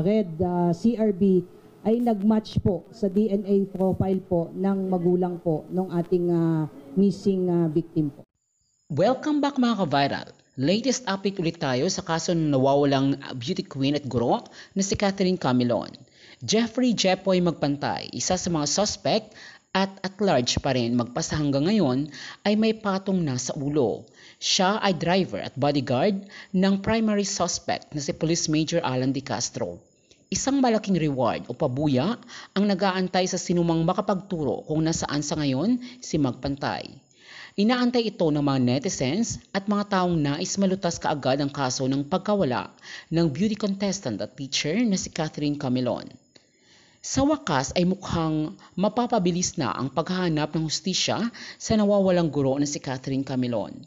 Red CRB ay nagmatch po sa DNA profile po ng magulang po ng ating missing victim po. Welcome back mga ka-viral. Latest update ulit tayo sa kaso ng nawawalang beauty queen at guro na si Catherine Camilon. Jeffrey Jepoy Magpantay, isa sa mga suspect at large pa rin magpasa hanggang ngayon ay may patong na sa ulo. Siya ay driver at bodyguard ng primary suspect na si Police Major Alan De Castro. Isang malaking reward o pabuya ang nag-aantay sa sinumang makapagturo kung nasaan sa ngayon si Magpantay. Inaantay ito ng mga netizens at mga taong nais malutas kaagad ang kaso ng pagkawala ng beauty contestant at teacher na si Catherine Camilon. Sa wakas ay mukhang mapapabilis na ang paghahanap ng hustisya sa nawawalang guro na si Catherine Camilon.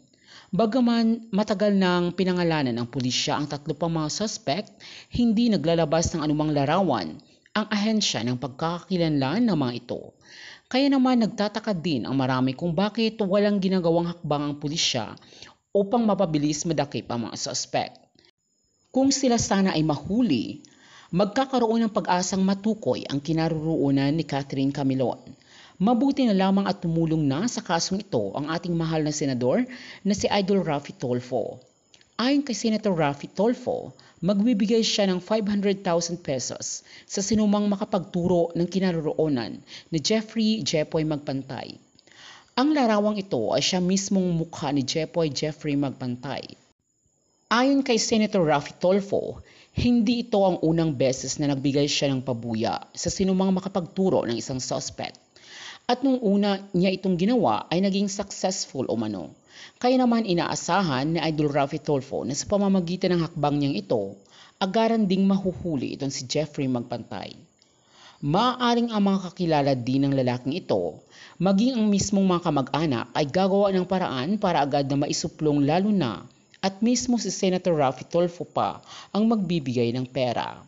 Bagaman matagal nang pinangalanan ng pulisya ang tatlo pang mga suspect, hindi naglalabas ng anumang larawan ang ahensya ng pagkakakilanlan ng mga ito. Kaya naman nagtataka din ang marami kung bakit walang ginagawang hakbang ang pulisya upang mapabilis madakip ang mga suspect. Kung sila sana ay mahuli, magkakaroon ng pag-asang matukoy ang kinaroroonan ni Catherine Camilon. Mabuti na lamang at tumulong na sa kasong ito ang ating mahal na senador na si Idol Raffy Tulfo. Ayon kay Senator Raffy Tulfo, magbibigay siya ng 500,000 pesos sa sinumang makapagturo ng kinaroroonan ni Jeffrey Jepoy Magpantay. Ang larawang ito ay siya mismong mukha ni Jeffrey Magpantay. Ayon kay Senator Raffy Tulfo, hindi ito ang unang beses na nagbigay siya ng pabuya sa sinumang makapagturo ng isang suspect. At nung una niya itong ginawa ay naging successful umano. Kaya naman inaasahan ni Idol Raffy Tulfo na sa pamamagitan ng hakbang niyang ito, agaran ding mahuhuli itong si Jeffrey Magpantay. Maaaring ang mga kakilala din ng lalaking ito, maging ang mismong mga kamag-anak ay gagawa ng paraan para agad na maisuplong lalo na at mismo si Senator Raffy Tulfo pa ang magbibigay ng pera.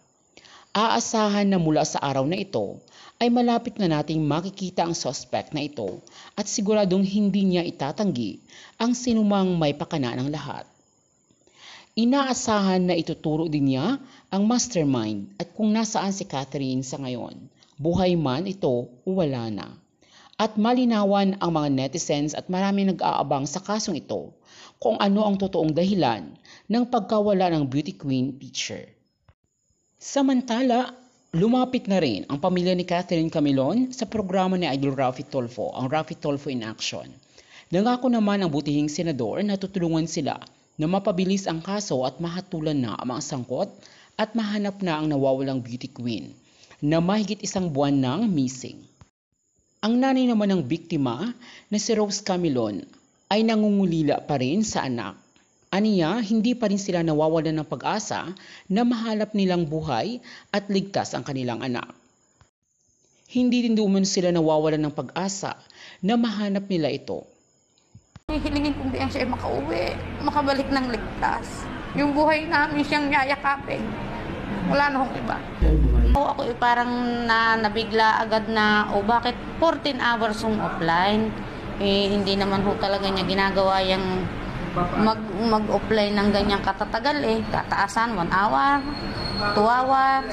Aasahan na mula sa araw na ito ay malapit na nating makikita ang suspect na ito at siguradong hindi niya itatanggi ang sinumang may pakana ng lahat. Inaasahan na ituturo din niya ang mastermind at kung nasaan si Catherine sa ngayon, buhay man ito o wala na. At malinawan ang mga netizens at marami nag-aabang sa kasong ito kung ano ang totoong dahilan ng pagkawala ng beauty queen teacher. Samantala, lumapit na rin ang pamilya ni Catherine Camilon sa programa ni Idol Raffy Tulfo, ang Raffy Tulfo in Action. Nangako naman ang butihing senador na tutulungan sila na mapabilis ang kaso at mahatulan na ang mga sangkot at mahanap na ang nawawalang beauty queen na mahigit 1 buwan nang missing. Ang nanay naman ng biktima na si Rose Camilon ay nangungulila pa rin sa anak. Aniya, hindi pa rin sila nawawalan ng pag-asa na mahalap nilang buhay at ligtas ang kanilang anak. Hindi din naman sila nawawalan ng pag-asa na mahanap nila ito. Hihilingin kong diyan siya makauwi, makabalik ng ligtas. Yung buhay namin siyang yayakapin. Wala na akong iba. Ako parang nabigla agad na, bakit 14 hours yung offline? Hindi naman talaga niya ginagawa yung mag-offline ng ganyang katatagal . Tataasan 1 hour, 2 hours.